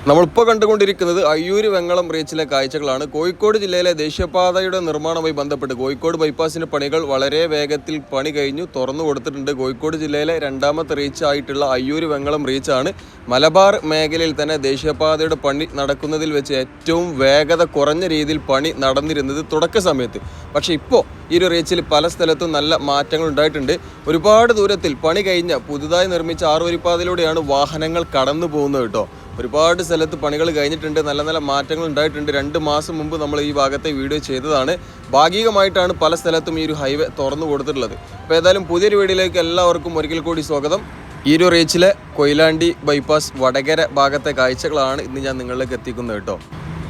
നമ്മളിപ്പോൾ കണ്ടുകൊണ്ടിരിക്കുന്നത് അയ്യൂര് വെങ്ങളം റീച്ചിലെ കാഴ്ചകളാണ്. കോഴിക്കോട് ജില്ലയിലെ ദേശീയപാതയുടെ നിർമ്മാണവുമായി ബന്ധപ്പെട്ട് കോഴിക്കോട് ബൈപ്പാസിൻ്റെ പണികൾ വളരെ വേഗത്തിൽ പണി കഴിഞ്ഞു തുറന്നു കൊടുത്തിട്ടുണ്ട്. കോഴിക്കോട് ജില്ലയിലെ രണ്ടാമത്തെ റീച്ച് ആയിട്ടുള്ള അയ്യൂര് വെങ്ങളം റീച്ചാണ്. മലബാർ മേഖലയിൽ തന്നെ ദേശീയപാതയുടെ പണി നടക്കുന്നതിൽ വെച്ച് ഏറ്റവും വേഗത കുറഞ്ഞ രീതിയിൽ പണി നടന്നിരുന്നത് തുടക്ക സമയത്ത്. പക്ഷേ ഇപ്പോൾ ഈ ഒരു റീച്ചിൽ പല സ്ഥലത്തും നല്ല മാറ്റങ്ങൾ ഉണ്ടായിട്ടുണ്ട്. ഒരുപാട് ദൂരത്തിൽ പണി കഴിഞ്ഞ പുതുതായി നിർമ്മിച്ച 6 വരിപ്പാതയിലൂടെയാണ് വാഹനങ്ങൾ കടന്നു പോകുന്നത് കേട്ടോ. ഒരുപാട് സ്ഥലത്ത് പണികൾ കഴിഞ്ഞിട്ടുണ്ട്, നല്ല നല്ല മാറ്റങ്ങൾ ഉണ്ടായിട്ടുണ്ട്. 2 മാസം മുമ്പ് നമ്മൾ ഈ ഭാഗത്തെ വീഡിയോ ചെയ്തതാണ്. ഭാഗികമായിട്ടാണ് പല സ്ഥലത്തും ഈ ഒരു ഹൈവേ തുറന്നു കൊടുത്തിട്ടുള്ളത്. അപ്പോൾ ഏതായാലും പുതിയൊരു വീഡിയോയിലേക്ക് എല്ലാവർക്കും ഒരിക്കൽ കൂടി സ്വാഗതം. ഈ ഒരു റീച്ചിലെ കൊയിലാണ്ടി ബൈപ്പാസ് വടകര ഭാഗത്തെ കാഴ്ചകളാണ് ഇന്ന് ഞാൻ നിങ്ങളിലേക്ക് എത്തിക്കുന്നത് കേട്ടോ.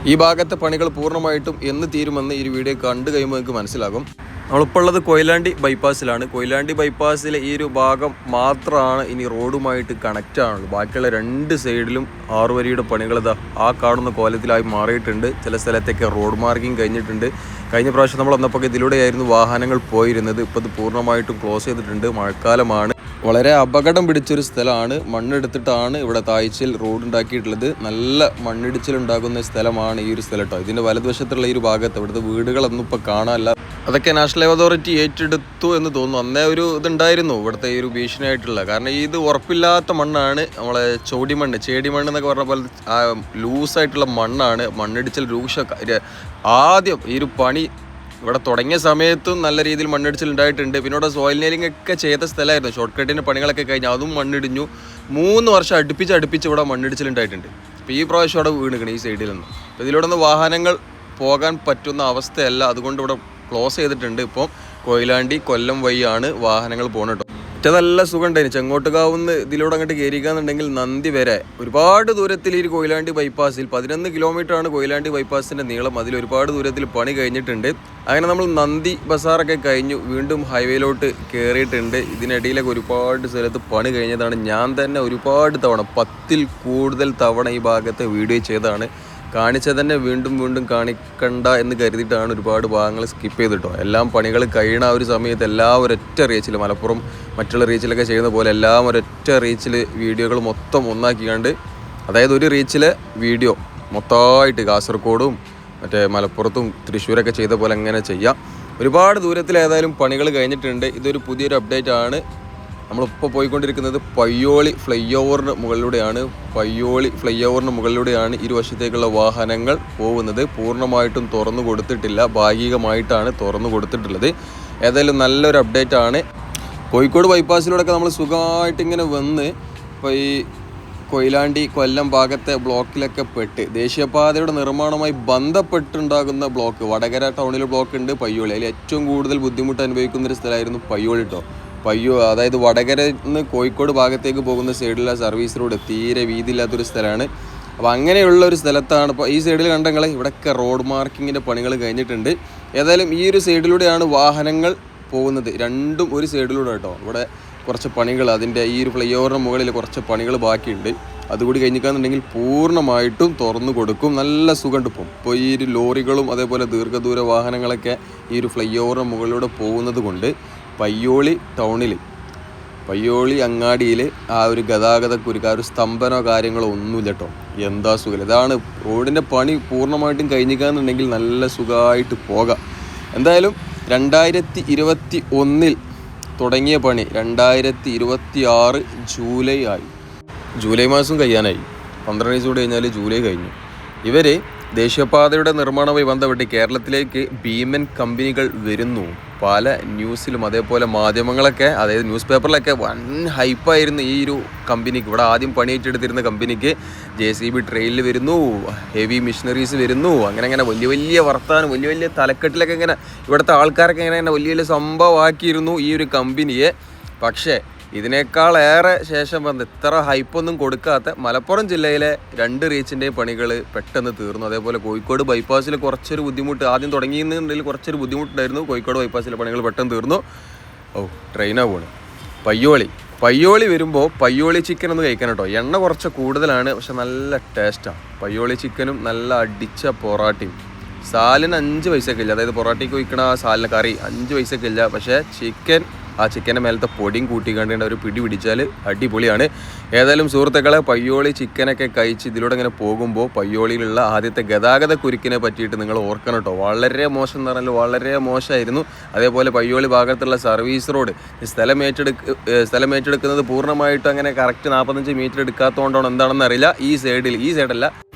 ഈ ഭാഗത്തെ പണികൾ പൂർണ്ണമായിട്ടും എന്ന് തീരുമെന്ന് ഈ ഒരു വീഡിയോ കണ്ടു കഴിയുമ്പോൾ നിങ്ങൾക്ക് മനസ്സിലാകും. നമ്മളിപ്പോൾ ഉള്ളത് കൊയിലാണ്ടി ബൈപ്പാസിലാണ്. കൊയിലാണ്ടി ബൈപ്പാസിലെ ഈ ഒരു ഭാഗം മാത്രമാണ് ഇനി റോഡുമായിട്ട് കണക്റ്റ് ആണുള്ളത്. ബാക്കിയുള്ള 2 സൈഡിലും 6 വരിയുടെ പണികൾ ആ കാണുന്ന കോലത്തിലായി മാറിയിട്ടുണ്ട്. ചില സ്ഥലത്തൊക്കെ റോഡ് മാർക്കിംഗ് കഴിഞ്ഞിട്ടുണ്ട്. കഴിഞ്ഞ പ്രാവശ്യം നമ്മൾ വന്നപ്പോൾ ഇതിലൂടെയായിരുന്നു വാഹനങ്ങൾ പോയിരുന്നത്. ഇപ്പോൾ ഇത് പൂർണ്ണമായിട്ടും ക്ലോസ് ചെയ്തിട്ടുണ്ട്. മഴക്കാലമാണ്, വളരെ അപകടം പിടിച്ചൊരു സ്ഥലമാണ്. മണ്ണെടുത്തിട്ടാണ് ഇവിടെ താഴ്ചയിൽ റോഡ് ഉണ്ടാക്കിയിട്ടുള്ളത്. നല്ല മണ്ണിടിച്ചിലുണ്ടാകുന്ന സ്ഥലമാണ് ഈ ഒരു സ്ഥലം കേട്ടോ. ഇതിൻ്റെ വലതുവശത്തുള്ള ഈ ഒരു ഭാഗത്ത് ഇവിടുത്തെ വീടുകളൊന്നും ഇപ്പോൾ കാണാനില്ല. അതൊക്കെ നാഷണൽ അതോറിറ്റി ഏറ്റെടുത്തു എന്ന് തോന്നുന്നു. അന്നേ ഒരു ഇതുണ്ടായിരുന്നു ഇവിടുത്തെ ഈ ഒരു ഭീഷണിയായിട്ടുള്ള. കാരണം ഇത് ഉറപ്പില്ലാത്ത മണ്ണാണ്, നമ്മളെ ചോടിമണ്ണ് ചേടിമണ്ണ് എന്നൊക്കെ പറഞ്ഞ പോലെ ലൂസായിട്ടുള്ള മണ്ണാണ്. മണ്ണിടിച്ചിൽ ആദ്യം ഈ ഒരു പണി ഇവിടെ തുടങ്ങിയ സമയത്തും നല്ല രീതിയിൽ മണ്ണിടിച്ചിൽ ഉണ്ടായിട്ടുണ്ട്. പിന്നെ ഇവിടെ സോയിൽ നെയിലിംഗ് ഒക്കെ ചെയ്ത സ്ഥലമായിരുന്നു. ഷോർട്ട് കട്ടിൻ്റെ പണികളൊക്കെ കഴിഞ്ഞ് അതും മണ്ണിടിഞ്ഞു. 3 വർഷം അടുപ്പിച്ച് ഇവിടെ മണ്ണിടിച്ചിൽ ഉണ്ടായിട്ടുണ്ട്. അപ്പോൾ ഈ പ്രാവശ്യം അവിടെ വീണിക്കണം ഈ സൈഡിൽ നിന്ന്. അപ്പോൾ ഇതിലൂടെ നിന്ന് വാഹനങ്ങൾ പോകാൻ പറ്റുന്ന അവസ്ഥയല്ല. അതുകൊണ്ട് ഇവിടെ ക്ലോസ് ചെയ്തിട്ടുണ്ട്. ഇപ്പോൾ കൊയിലാണ്ടി കൊല്ലം വഴിയാണ് വാഹനങ്ങൾ പോകുന്നത് കേട്ടോ. ഏറ്റവും നല്ല സുഖം ഉണ്ടായിരുന്നു. ചെങ്ങോട്ടുകാവുന്ന് ഇതിലൂടെ അങ്ങോട്ട് കയറിക്കാന്നുണ്ടെങ്കിൽ നന്ദി വരെ ഒരുപാട് ദൂരത്തിൽ ഈ കൊയിലാണ്ടി ബൈപ്പാസിൽ 11 കിലോമീറ്ററാണ് കൊയിലാണ്ടി ബൈപ്പാസിൻ്റെ നീളം. അതിൽ ഒരുപാട് ദൂരത്തിൽ പണി കഴിഞ്ഞിട്ടുണ്ട്. അങ്ങനെ നമ്മൾ നന്ദി ബസാറൊക്കെ കഴിഞ്ഞു വീണ്ടും ഹൈവേയിലോട്ട് കയറിയിട്ടുണ്ട്. ഇതിനിടയിലൊക്കെ ഒരുപാട് സ്ഥലത്ത് പണി കഴിഞ്ഞതാണ്. ഞാൻ തന്നെ ഒരുപാട് തവണ 10ൽ കൂടുതൽ തവണ ഈ ഭാഗത്തെ വീഡിയോ ചെയ്തതാണ്. കാണിച്ചാൽ തന്നെ വീണ്ടും കാണിക്കണ്ട എന്ന് കരുതിയിട്ടാണ് ഒരുപാട് ഭാഗങ്ങൾ സ്കിപ്പ് ചെയ്തിട്ടോ. എല്ലാം പണികൾ കഴിയണ ഒരു സമയത്ത് എല്ലാം ഒരൊറ്റ റീച്ചിൽ, മലപ്പുറം മറ്റുള്ള റീച്ചിലൊക്കെ ചെയ്യുന്ന പോലെ എല്ലാം ഒരൊറ്റ റീച്ചിൽ വീഡിയോകൾ മൊത്തം ഒന്നാക്കിക്കാണ്ട്, അതായത് ഒരു റീച്ചിലെ വീഡിയോ മൊത്തമായിട്ട് കാസർഗോഡും മറ്റേ മലപ്പുറത്തും തൃശ്ശൂരൊക്കെ ചെയ്ത പോലെ അങ്ങനെ ചെയ്യാം. ഒരുപാട് ദൂരത്തിൽ ഏതായാലും പണികൾ കഴിഞ്ഞിട്ടുണ്ട്. ഇതൊരു പുതിയൊരു അപ്ഡേറ്റ് ആണ്. നമ്മളിപ്പോൾ പോയിക്കൊണ്ടിരിക്കുന്നത് പയ്യോളി ഫ്ലൈ ഓവറിന് മുകളിലൂടെയാണ്. പയ്യോളി ഫ്ലൈ ഓവറിന് മുകളിലൂടെയാണ് ഇരുവശത്തേക്കുള്ള വാഹനങ്ങൾ പോകുന്നത്. പൂർണ്ണമായിട്ടും തുറന്നു കൊടുത്തിട്ടില്ല, ഭാഗികമായിട്ടാണ് തുറന്നു കൊടുത്തിട്ടുള്ളത്. ഏതായാലും നല്ലൊരു അപ്ഡേറ്റ് ആണ്. കോഴിക്കോട് ബൈപ്പാസിലൂടെയൊക്കെ നമ്മൾ സുഖമായിട്ട് ഇങ്ങനെ വന്ന് ഇപ്പോൾ ഈ കൊയിലാണ്ടി കൊല്ലം ഭാഗത്തെ ബ്ലോക്കിലൊക്കെ പെട്ട് ദേശീയപാതയുടെ നിർമ്മാണവുമായി ബന്ധപ്പെട്ടുണ്ടാകുന്ന ബ്ലോക്ക്, വടകര ടൗണിൽ ബ്ലോക്ക് ഉണ്ട്, പയ്യോളി. അതിൽ ഏറ്റവും കൂടുതൽ ബുദ്ധിമുട്ട് അനുഭവിക്കുന്നൊരു സ്ഥലമായിരുന്നു പയ്യോളി കേട്ടോ. അതായത് വടകരയിൽ നിന്ന് കോഴിക്കോട് ഭാഗത്തേക്ക് പോകുന്ന സൈഡിലുള്ള സർവീസ് റോഡ് തീരെ വീതിയില്ലാത്തൊരു സ്ഥലമാണ്. അപ്പോൾ അങ്ങനെയുള്ള ഒരു സ്ഥലത്താണ് ഇപ്പോൾ ഈ സൈഡിൽ കണ്ടെങ്കിൽ ഇവിടെയൊക്കെ റോഡ് മാർക്കിങ്ങിൻ്റെ പണികൾ കഴിഞ്ഞിട്ടുണ്ട്. ഏതായാലും ഈ ഒരു സൈഡിലൂടെയാണ് വാഹനങ്ങൾ പോകുന്നത്. രണ്ടും ഒരു സൈഡിലൂടെ കേട്ടോ. ഇവിടെ കുറച്ച് പണികൾ, അതിൻ്റെ ഈ ഒരു ഫ്ലൈ ഓവറിന് മുകളിൽ കുറച്ച് പണികൾ ബാക്കിയുണ്ട്. അതുകൂടി കഴിഞ്ഞിക്കാന്നുണ്ടെങ്കിൽ പൂർണ്ണമായിട്ടും തുറന്നു കൊടുക്കും. നല്ല സുഖമുണ്ട് ഇപ്പോൾ ഈ ഒരു ലോറികളും അതേപോലെ ദീർഘദൂര വാഹനങ്ങളൊക്കെ ഈ ഒരു ഫ്ലൈ ഓവറിന് മുകളിലൂടെ പോകുന്നത് കൊണ്ട് പയ്യോളി ടൗണിൽ, പയ്യോളി അങ്ങാടിയിൽ ആ ഒരു ഗതാഗതക്കുരുക്ക്, ആ ഒരു സ്തംഭനോ കാര്യങ്ങളോ ഒന്നുമില്ല കേട്ടോ. എന്താ സുഖം. ഇതാണ് റോഡിൻ്റെ പണി പൂർണ്ണമായിട്ടും കഴിഞ്ഞിക്കാന്നുണ്ടെങ്കിൽ നല്ല സുഖമായിട്ട് പോകാം. എന്തായാലും 2021 തുടങ്ങിയ പണി 2026 ജൂലൈ ആയി. ജൂലൈ മാസം കഴിയാനായി. 12 ദിവസം കൂടി കഴിഞ്ഞാൽ ജൂലൈ കഴിഞ്ഞു. ഇവർ ദേശീയപാതയുടെ നിർമ്മാണവുമായി ബന്ധപ്പെട്ട് കേരളത്തിലേക്ക് ഭീമൻ കമ്പനികൾ വരുന്നു. പല ന്യൂസിലും അതേപോലെ മാധ്യമങ്ങളൊക്കെ, അതായത് ന്യൂസ് പേപ്പറിലൊക്കെ വൻ ഹൈപ്പായിരുന്നു ഈ ഒരു കമ്പനിക്ക്. ഇവിടെ ആദ്യം പണി ഏറ്റെടുത്തിരുന്ന കമ്പനിക്ക് JCB ട്രെയിനിൽ വരുന്നു, ഹെവി മിഷനറീസ് വരുന്നു, അങ്ങനെ വലിയ വർത്താനം, വലിയ തലക്കെട്ടിലൊക്കെ ഇങ്ങനെ ഇവിടുത്തെ ആൾക്കാരൊക്കെ ഇങ്ങനെ വലിയ സംഭവമാക്കിയിരുന്നു ഈ ഒരു കമ്പനിയെ. പക്ഷേ ഇതിനേക്കാളേറെ ശേഷം വന്ന് ഇത്ര ഹൈപ്പൊന്നും കൊടുക്കാത്ത മലപ്പുറം ജില്ലയിലെ 2 റീച്ചിൻ്റെയും പണികൾ പെട്ടെന്ന് തീർന്നു. അതേപോലെ കോഴിക്കോട് ബൈപ്പാസിൽ കുറച്ചൊരു ബുദ്ധിമുട്ട് ആദ്യം തുടങ്ങിയെന്നുണ്ടെങ്കിൽ കുറച്ചൊരു ബുദ്ധിമുട്ടുണ്ടായിരുന്നു. കോഴിക്കോട് ബൈപ്പാസിലെ പണികൾ പെട്ടെന്ന് തീർന്നു. ട്രെയിനാണ് പോണ്. പയ്യോളി വരുമ്പോൾ പയ്യോളി ചിക്കൻ ഒന്ന് കഴിക്കാൻ കേട്ടോ. എണ്ണ കുറച്ച് കൂടുതലാണ്, പക്ഷെ നല്ല ടേസ്റ്റാണ്. പയ്യോളി ചിക്കനും നല്ല അടിച്ച പൊറാട്ടയും. സാലിന് 5 പൈസക്കില്ല, അതായത് പൊറാട്ടയ്ക്ക് വയ്ക്കണ സാലിന് കറി 5 പൈസക്കില്ല. പക്ഷേ ചിക്കൻ ആ ചിക്കൻ്റെ മേലത്തെ പൊടിയും കൂട്ടിക്കാണ്ട് ഒരു പിടി പിടിച്ചാൽ അടിപൊളിയാണ്. ഏതായാലും സുഹൃത്തുക്കളെ, പയ്യോളി ചിക്കനൊക്കെ കഴിച്ച് ഇതിലൂടെ ഇങ്ങനെ പോകുമ്പോൾ പയ്യോളിയിലുള്ള ആദ്യത്തെ ഗതാഗത കുരുക്കിനെ പറ്റിയിട്ട് നിങ്ങൾ ഓർക്കണം കേട്ടോ. വളരെ മോശം എന്ന് പറഞ്ഞാൽ വളരെ മോശമായിരുന്നു. അതേപോലെ പയ്യോളി ഭാഗത്തുള്ള സർവീസ് റോഡ് സ്ഥലം ഏറ്റെടുക്കുന്നത് പൂർണ്ണമായിട്ടും അങ്ങനെ കറക്റ്റ് 45 മീറ്റർ എടുക്കാത്തതുകൊണ്ടാണ് എന്താണെന്ന് അറിയില്ല. ഈ സൈഡല്ല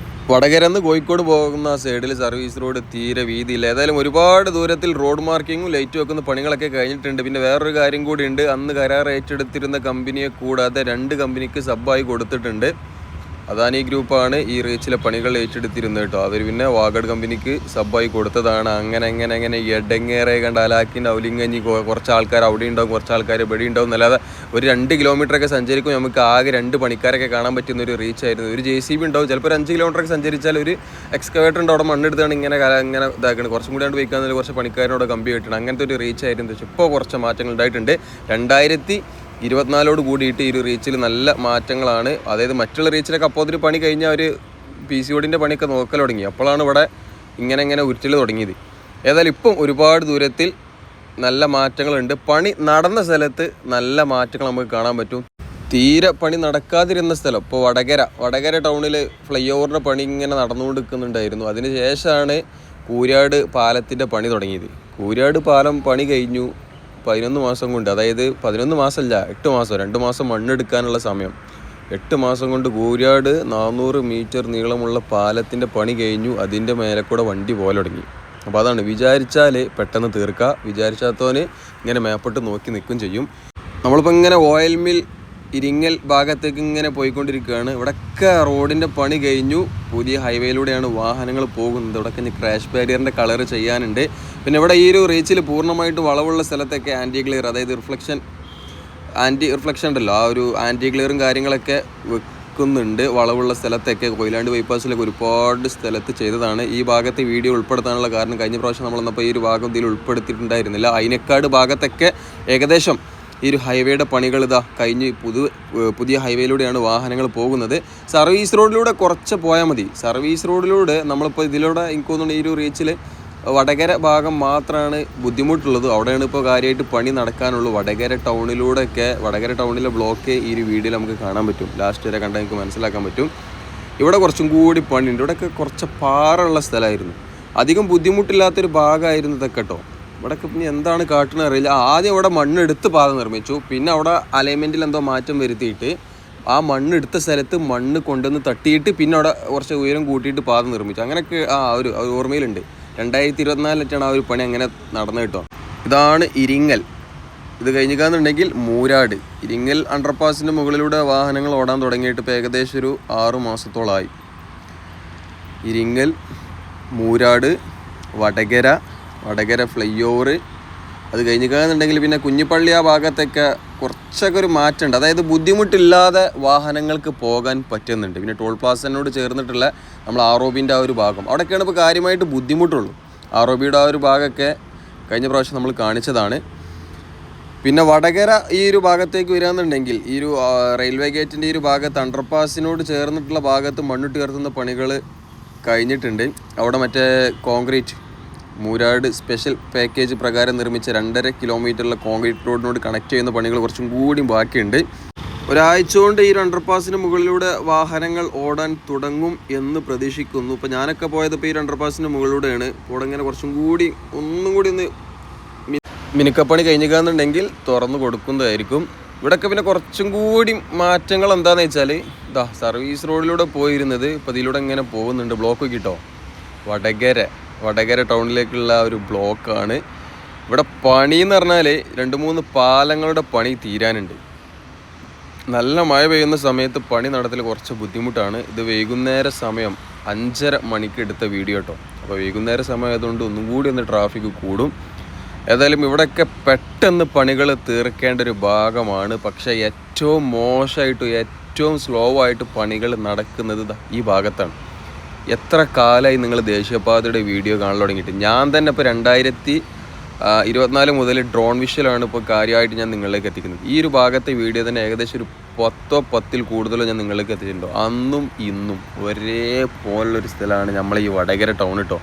വടകരന്ന് കോഴിക്കോട് പോകുന്ന സൈഡിൽ സർവീസ് റോഡ് തീരെ വീതിയില്ല. ഏതായാലും ഒരുപാട് ദൂരത്തിൽ റോഡ് മാർക്കിങ്ങും ലൈറ്റ് വെക്കുന്ന പണികളൊക്കെ കഴിഞ്ഞിട്ടുണ്ട്. പിന്നെ വേറൊരു കാര്യം കൂടി ഉണ്ട്, അന്ന് കരാർ ഏറ്റെടുത്തിരുന്ന കമ്പനിയെ കൂടാതെ 2 കമ്പനിക്ക് സബ്ബായി കൊടുത്തിട്ടുണ്ട്. അദാനി ഗ്രൂപ്പാണ് ഈ റീച്ചിലെ പണികൾ ഏറ്റെടുത്തിരുന്നത് കേട്ടോ. അവർ പിന്നെ വാഗഡ് കമ്പനിക്ക് സബ്ബായി കൊടുത്തതാണ്. അങ്ങനെ എടങ്ങേറെ കണ്ട് അലാക്കിൻ്റെ ഔലിങ്ങഞ്ഞി കുറച്ച് ആൾക്കാർ അവിടെ ഉണ്ടാവും, കുറച്ച് ആൾക്കാർ ഇവിടെ ഉണ്ടാവും എന്നല്ലാതെ ഒരു 2 കിലോമീറ്ററൊക്കെ സഞ്ചരിക്കും നമുക്ക് ആകെ 2 പണിക്കാരൊക്കെ കാണാൻ പറ്റുന്ന ഒരു റീച്ചായിരുന്നു. ഒരു JCB ഉണ്ടാവും, ചിലപ്പോൾ ഒരു 5 കിലോമീറ്ററൊക്കെ സഞ്ചരിച്ചാൽ ഒരു എക്സ്കവേറ്റർ ഉണ്ട് അവിടെ മണ്ണെടുത്താണ് ഇങ്ങനെ ഇതാക്കണം. കുറച്ചും കൂടി വയ്ക്കാമെന്നില്ല, കുറച്ച് പണിക്കാരനോട് കമ്പി കെട്ടണം. അങ്ങനത്തെ ഒരു റീച്ചായിരുന്നു. പക്ഷേ ഇപ്പോൾ കുറച്ച് മാറ്റങ്ങൾ ഉണ്ടായിട്ടുണ്ട്. 2024 കൂടിയിട്ട് ഈ ഒരു റീച്ചിൽ നല്ല മാറ്റങ്ങളാണ്. അതായത് മറ്റുള്ള റീച്ചിലൊക്കെ അപ്പോൾ ഒരു പണി കഴിഞ്ഞാൽ ഒരു PCODൻ്റെ പണിയൊക്കെ നോക്കൽ തുടങ്ങി. അപ്പോഴാണ് ഇവിടെ ഇങ്ങനെ ഉരുറ്റൽ തുടങ്ങിയത്. ഏതായാലും ഇപ്പം ഒരുപാട് ദൂരത്തിൽ നല്ല മാറ്റങ്ങളുണ്ട്. പണി നടന്ന സ്ഥലത്ത് നല്ല മാറ്റങ്ങൾ നമുക്ക് കാണാൻ പറ്റും. തീരെ പണി നടക്കാതിരുന്ന സ്ഥലം ഇപ്പോൾ വടകര ടൗണിൽ ഫ്ലൈ ഓവറിൻ്റെ പണി ഇങ്ങനെ നടന്നുകൊണ്ടിരിക്കുന്നുണ്ടായിരുന്നു. അതിന് ശേഷമാണ് കൂരാട് പാലത്തിൻ്റെ പണി തുടങ്ങിയത്. കൂരാട് പാലം പണി കഴിഞ്ഞു 11 മാസം കൊണ്ട്, അതായത് 11 മാസമല്ല 8 മാസം, 2 മാസം മണ്ണെടുക്കാനുള്ള സമയം. 8 മാസം കൊണ്ട് കൂരാട് 400 മീറ്റർ നീളമുള്ള പാലത്തിൻ്റെ പണി കഴിഞ്ഞു. അതിൻ്റെ മേലെ കൂടെ വണ്ടി പോലെ തുടങ്ങി. അപ്പോൾ അതാണ്, വിചാരിച്ചാൽ പെട്ടെന്ന് തീർക്കുക, വിചാരിച്ചാത്തവന് ഇങ്ങനെ മേപ്പിട്ട് നോക്കി നിൽക്കും ചെയ്യും. നമ്മളിപ്പോൾ ഇങ്ങനെ ഓയിൽ മിൽ ഇരിങ്ങൽ ഭാഗത്തേക്ക് ഇങ്ങനെ പോയിക്കൊണ്ടിരിക്കുകയാണ്. ഇവിടെയൊക്കെ റോഡിൻ്റെ പണി കഴിഞ്ഞു. പുതിയ ഹൈവേയിലൂടെയാണ് വാഹനങ്ങൾ പോകുന്നത്. ഇവിടെയൊക്കെ ഇനി ക്രാഷ് ബാരിയറിൻ്റെ കളർ ചെയ്യാനുണ്ട്. പിന്നെ ഇവിടെ ഈ ഒരു റീച്ചിൽ പൂർണ്ണമായിട്ട് വളവുള്ള സ്ഥലത്തൊക്കെ ആൻറ്റി ക്ലിയർ, അതായത് ആൻറ്റി റിഫ്ലക്ഷൻ ഉണ്ടല്ലോ, ആ ഒരു ആൻറ്റി ക്ലിയറും കാര്യങ്ങളൊക്കെ വെക്കുന്നുണ്ട്. വളവുള്ള സ്ഥലത്തൊക്കെ കൊയിലാണ്ടി ബൈപ്പാസിലൊക്കെ ഒരുപാട് സ്ഥലത്ത് ചെയ്തതാണ്. ഈ ഭാഗത്തെ വീഡിയോ ഉൾപ്പെടുത്താനുള്ള കാരണം കഴിഞ്ഞ പ്രാവശ്യം നമ്മൾ വന്നപ്പോൾ ഈ ഒരു ഭാഗം ഇതിൽ ഉൾപ്പെടുത്തിയിട്ടുണ്ടായിരുന്നില്ല. അയിനക്കാട് ഭാഗത്തൊക്കെ ഏകദേശം ഈ ഒരു ഹൈവേയുടെ പണികൾ കഴിഞ്ഞ് പുതിയ ഹൈവേയിലൂടെയാണ് വാഹനങ്ങൾ പോകുന്നത്. സർവീസ് റോഡിലൂടെ കുറച്ച് പോയാൽ മതി. സർവീസ് റോഡിലൂടെ നമ്മളിപ്പോൾ ഇതിലൂടെ എനിക്ക് തോന്നുന്നു ഈ ഒരു റീച്ചിൽ വടകര ഭാഗം മാത്രമാണ് ബുദ്ധിമുട്ടുള്ളത്. അവിടെയാണ് ഇപ്പോൾ കാര്യമായിട്ട് പണി നടക്കാനുള്ളൂ. വടകര ടൗണിലെ ബ്ലോക്ക് ഈ ഒരു വീഡിയോയിൽ നമുക്ക് കാണാൻ പറ്റും. ലാസ്റ്റ് വരെ കണ്ടാൽ നമുക്ക് മനസ്സിലാക്കാൻ പറ്റും. ഇവിടെ കുറച്ചും കൂടി പണിയുണ്ട്. ഇവിടെയൊക്കെ കുറച്ച് പാറുള്ള സ്ഥലമായിരുന്നു. അധികം ബുദ്ധിമുട്ടില്ലാത്തൊരു ഭാഗമായിരുന്നു ഇതൊക്കെ കേട്ടോ. ഇവിടെയൊക്കെ പിന്നെ എന്താണ് കാട്ടുന്നത് അറിയില്ല. ആദ്യം അവിടെ മണ്ണെടുത്ത് പാത നിർമ്മിച്ചു. പിന്നെ അവിടെ അലൈൻമെൻറ്റിൽ എന്തോ മാറ്റം വരുത്തിയിട്ട് ആ മണ്ണെടുത്ത സ്ഥലത്ത് മണ്ണ് കൊണ്ടുവന്ന് തട്ടിയിട്ട് പിന്നെ അവിടെ കുറച്ച് ഉയരം കൂട്ടിയിട്ട് പാത നിർമ്മിച്ചു. അങ്ങനെയൊക്കെ ഒരു ഓർമ്മയിലുണ്ട്. 2024 ആ ഒരു പണി അങ്ങനെ നടന്നു കേട്ടോ. ഇതാണ് ഇരിങ്ങൽ. ഇത് കഴിഞ്ഞിക്കാന്നുണ്ടെങ്കിൽ മൂരാട്. ഇരിങ്ങൽ അണ്ടർപാസിൻ്റെ മുകളിലൂടെ വാഹനങ്ങൾ ഓടാൻ തുടങ്ങിയിട്ട് ഇപ്പോൾ ഏകദേശം ഒരു 6 മാസത്തോളമായി. Iringal, Moorad, Vadakara fly over. അത് കഴിഞ്ഞിക്കാന്നുണ്ടെങ്കിൽ പിന്നെ കുഞ്ഞിപ്പള്ളി ആ ഭാഗത്തൊക്കെ കുറച്ചൊക്കെ ഒരു മാറ്റമുണ്ട്. അതായത് ബുദ്ധിമുട്ടില്ലാതെ വാഹനങ്ങൾക്ക് പോകാൻ പറ്റുന്നുണ്ട്. പിന്നെ ടോൾ പ്ലാസനോട് ചേർന്നിട്ടുള്ള നമ്മൾ ROBൻ്റെ ആ ഒരു ഭാഗം, അവിടെയൊക്കെയാണ് ഇപ്പോൾ കാര്യമായിട്ട് ബുദ്ധിമുട്ടുള്ളൂ. ROBയുടെ ആ ഒരു ഭാഗമൊക്കെ കഴിഞ്ഞ പ്രാവശ്യം നമ്മൾ കാണിച്ചതാണ്. പിന്നെ വടകര ഈ ഒരു ഭാഗത്തേക്ക് വരികയാണെന്നുണ്ടെങ്കിൽ ഈ ഒരു റെയിൽവേ ഗേറ്റിൻ്റെ ഈ ഒരു ഭാഗത്ത് അണ്ടർപാസിനോട് ചേർന്നിട്ടുള്ള ഭാഗത്ത് മണ്ണിട്ട് ഉയർത്തുന്ന പണികൾ കഴിഞ്ഞിട്ടുണ്ട്. അവിടെ മറ്റേ കോൺക്രീറ്റ് മൂരാട് സ്പെഷ്യൽ പാക്കേജ് പ്രകാരം നിർമ്മിച്ച 2.5 കിലോമീറ്ററിലെ കോൺക്രീറ്റ് റോഡിനോട് കണക്ട് ചെയ്യുന്ന പണികൾ കുറച്ചും കൂടി ബാക്കിയുണ്ട്. ഒരാഴ്ച കൊണ്ട് ഈ അണ്ടർപാസിന് മുകളിലൂടെ വാഹനങ്ങൾ ഓടാൻ തുടങ്ങും എന്ന് പ്രതീക്ഷിക്കുന്നു. ഇപ്പോൾ ഞാനൊക്കെ പോയത് ഇപ്പോൾ ഈ അണ്ടർപാസിന് മുകളിലൂടെയാണ്. ഇവിടെ ഇങ്ങനെ കുറച്ചും കൂടി ഒന്നും കൂടി ഒന്ന് മിനുക്കപ്പണി കഴിഞ്ഞിക്കാന്നുണ്ടെങ്കിൽ തുറന്നു കൊടുക്കുന്നതായിരിക്കും. ഇവിടെയൊക്കെ പിന്നെ കുറച്ചും കൂടി മാറ്റങ്ങൾ എന്താണെന്ന് വെച്ചാൽ സർവീസ് റോഡിലൂടെ പോയിരുന്നത് ഇപ്പോൾ ഇതിലൂടെ ഇങ്ങനെ പോകുന്നുണ്ട്. ബ്ലോക്ക് കിട്ടോ വടകര ടൗണിലേക്കുള്ള ഒരു ബ്ലോക്കാണ്. ഇവിടെ പണി എന്ന് പറഞ്ഞാൽ 2-3 പാലങ്ങളുടെ പണി തീരാനുണ്ട്. നല്ല മഴ പെയ്യുന്ന സമയത്ത് പണി നടത്തൽ കുറച്ച് ബുദ്ധിമുട്ടാണ്. ഇത് വൈകുന്നേര സമയം 5:30 മണിക്ക് എടുത്ത വീഡിയോ കേട്ടോ. അപ്പോൾ വൈകുന്നേര സമയം ആയതുകൊണ്ട് ഒന്നും കൂടി ഒന്ന് ട്രാഫിക് കൂടും. ഏതായാലും ഇവിടെയൊക്കെ പെട്ടെന്ന് പണികൾ തീർക്കേണ്ട ഒരു ഭാഗമാണ്. പക്ഷേ ഏറ്റവും മോശമായിട്ടും ഏറ്റവും സ്ലോ ആയിട്ട് പണികൾ നടക്കുന്നത് ഈ ഭാഗത്താണ്. എത്ര കാലമായി നിങ്ങൾ ദേശീയപാതയുടെ വീഡിയോ കാണാൻ തുടങ്ങിയിട്ട്? ഞാൻ തന്നെ ഇപ്പോൾ 2024 മുതൽ ഡ്രോൺ വിഷ്വലാണ് ഇപ്പോൾ കാര്യമായിട്ട് ഞാൻ നിങ്ങളിലേക്ക് എത്തിക്കുന്നത്. ഈ ഒരു ഭാഗത്തെ വീഡിയോ തന്നെ ഏകദേശം ഒരു 10 കൂടുതലോ ഞാൻ നിങ്ങളിലേക്ക് എത്തിച്ചിട്ടുണ്ടോ. അന്നും ഇന്നും ഒരേ പോലുള്ളൊരു സ്ഥലമാണ് നമ്മളെ ഈ വടകര ടൗൺ കേട്ടോ.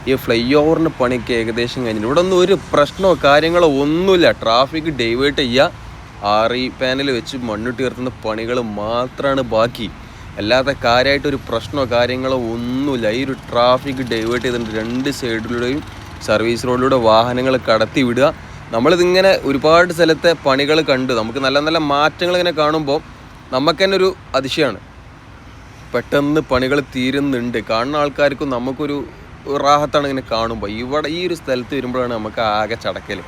ഈ ഫ്ലൈ ഓവറിന് പണിയൊക്കെ ഏകദേശം കഴിഞ്ഞിട്ട് ഇവിടെ ഒന്നും ഒരു പ്രശ്നമോ കാര്യങ്ങളോ ഒന്നുമില്ല. ട്രാഫിക് ഡൈവേർട്ട് ചെയ്യുക, RE പാനൽ വെച്ച് മണ്ണിട്ട് ഉയർത്തുന്ന പണികൾ മാത്രമാണ് ബാക്കി. അല്ലാതെ കാര്യമായിട്ടൊരു പ്രശ്നമോ കാര്യങ്ങളോ ഒന്നുമില്ല. ഈ ഒരു ട്രാഫിക് ഡൈവേർട്ട് ചെയ്തിട്ടുണ്ട്. 2 സൈഡിലൂടെയും സർവീസ് റോഡിലൂടെ വാഹനങ്ങൾ കടത്തി വിടുക. നമ്മളിതിങ്ങനെ ഒരുപാട് സ്ഥലത്തെ പണികൾ കണ്ടു. നമുക്ക് നല്ല നല്ല മാറ്റങ്ങൾ ഇങ്ങനെ കാണുമ്പോൾ നമുക്ക് തന്നെ ഒരു അതിശയമാണ്. പെട്ടെന്ന് പണികൾ തീരുന്നുണ്ട്. കാണുന്ന ആൾക്കാർക്കും നമുക്കൊരു റാഹത്താണ് ഇങ്ങനെ കാണുമ്പോൾ. ഇവിടെ ഈ ഒരു സ്ഥലത്ത് വരുമ്പോഴാണ് നമുക്ക് ആകെ ചടക്കൽ.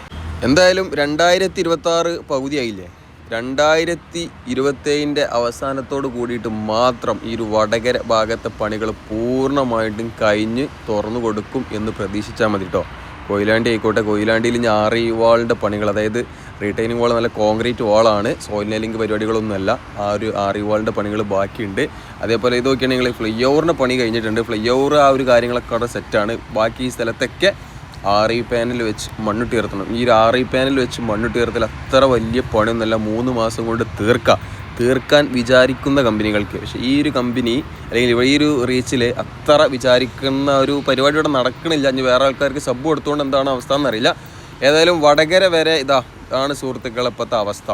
എന്തായാലും 2026 പകുതിയായില്ലേ, 2027 അവസാനത്തോട് കൂടിയിട്ട് മാത്രം ഈ ഒരു വടകര ഭാഗത്തെ പണികൾ പൂർണ്ണമായിട്ടും കഴിഞ്ഞ് തുറന്നു കൊടുക്കും എന്ന് പ്രതീക്ഷിച്ചാൽ മതി കേട്ടോ. കൊയിലാണ്ടി ആയിക്കോട്ടെ, കൊയിലാണ്ടിയിൽ ഇനി RE വാളിൻ്റെ പണികൾ, അതായത് റീറ്റൈനിങ് വാൾ നല്ല കോൺക്രീറ്റ് വാളാണ്, സോയിൽ നെയിലിംഗ് പരിപാടികളൊന്നുമല്ല. ആ ഒരു RE വാളിൻ്റെ പണികൾ ബാക്കിയുണ്ട്. അതേപോലെ ഇത് നോക്കിയാണെങ്കിൽ ഫ്ലൈ ഓവറിൻ്റെ പണി കഴിഞ്ഞിട്ടുണ്ട്. ഫ്ലൈ ഓവർ ആ ഒരു കാര്യങ്ങളൊക്കെ അവിടെ സെറ്റാണ്. ബാക്കി ഈ സ്ഥലത്തൊക്കെ RE പാനൽ വെച്ച് മണ്ണിട്ട് ഉയർത്തണം. ഈ ഒരു RE പാനൽ വെച്ച് മണ്ണിട്ട് ഉയർത്തൽ അത്ര വലിയ പണിയൊന്നുമല്ല, 3 മാസം കൊണ്ട് തീർക്കാൻ വിചാരിക്കുന്ന കമ്പനികൾക്ക്. പക്ഷേ ഈ ഒരു കമ്പനി അല്ലെങ്കിൽ ഈ ഒരു റീച്ചിൽ അത്ര വിചാരിക്കുന്ന ഒരു പരിപാടി ഇവിടെ നടക്കണില്ല. ഇനി വേറെ ആൾക്കാർക്ക് സബ് കൊടുത്തുകൊണ്ട് എന്താണ് അവസ്ഥ എന്നറിയില്ല. ഏതായാലും വടകര വരെ ഇതാണ് സുഹൃത്തുക്കളെ ഇപ്പോഴത്തെ അവസ്ഥ.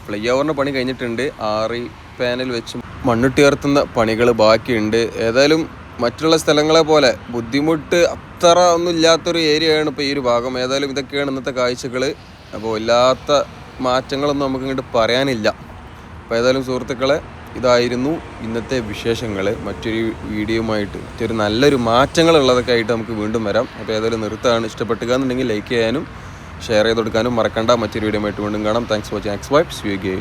ഫ്ലൈ ഓവറിൻ്റെ പണി കഴിഞ്ഞിട്ടുണ്ട്, RE പാനൽ വെച്ച് മണ്ണിട്ട് ഉയർത്തുന്ന പണികൾ ബാക്കിയുണ്ട്. ഏതായാലും മറ്റുള്ള സ്ഥലങ്ങളെ പോലെ ബുദ്ധിമുട്ട് അത്ര ഒന്നും ഇല്ലാത്തൊരു ഏരിയയാണ് ഇപ്പോൾ ഈ ഒരു ഭാഗം. ഏതായാലും ഇതൊക്കെയാണ് ഇന്നത്തെ കാഴ്ചകൾ. അപ്പോൾ ഇല്ലാത്ത മാറ്റങ്ങളൊന്നും നമുക്ക് ഇങ്ങോട്ട് പറയാനില്ല. അപ്പോൾ ഏതായാലും സുഹൃത്തുക്കളെ, ഇതായിരുന്നു ഇന്നത്തെ വിശേഷങ്ങൾ. മറ്റൊരു വീഡിയോയുമായിട്ട് മറ്റൊരു നല്ലൊരു മാറ്റങ്ങളുള്ളതൊക്കെ ആയിട്ട് നമുക്ക് വീണ്ടും വരാം. അപ്പോൾ ഏതായാലും നിർത്താണ്. ഇഷ്ടപ്പെട്ടുക എന്നുണ്ടെങ്കിൽ ലൈക്ക് ചെയ്യാനും ഷെയർ ചെയ്ത് കൊടുക്കാനും മറക്കണ്ട. മറ്റൊരു വീഡിയോ ആയിട്ട് വീണ്ടും കാണാം. Thanks for watching.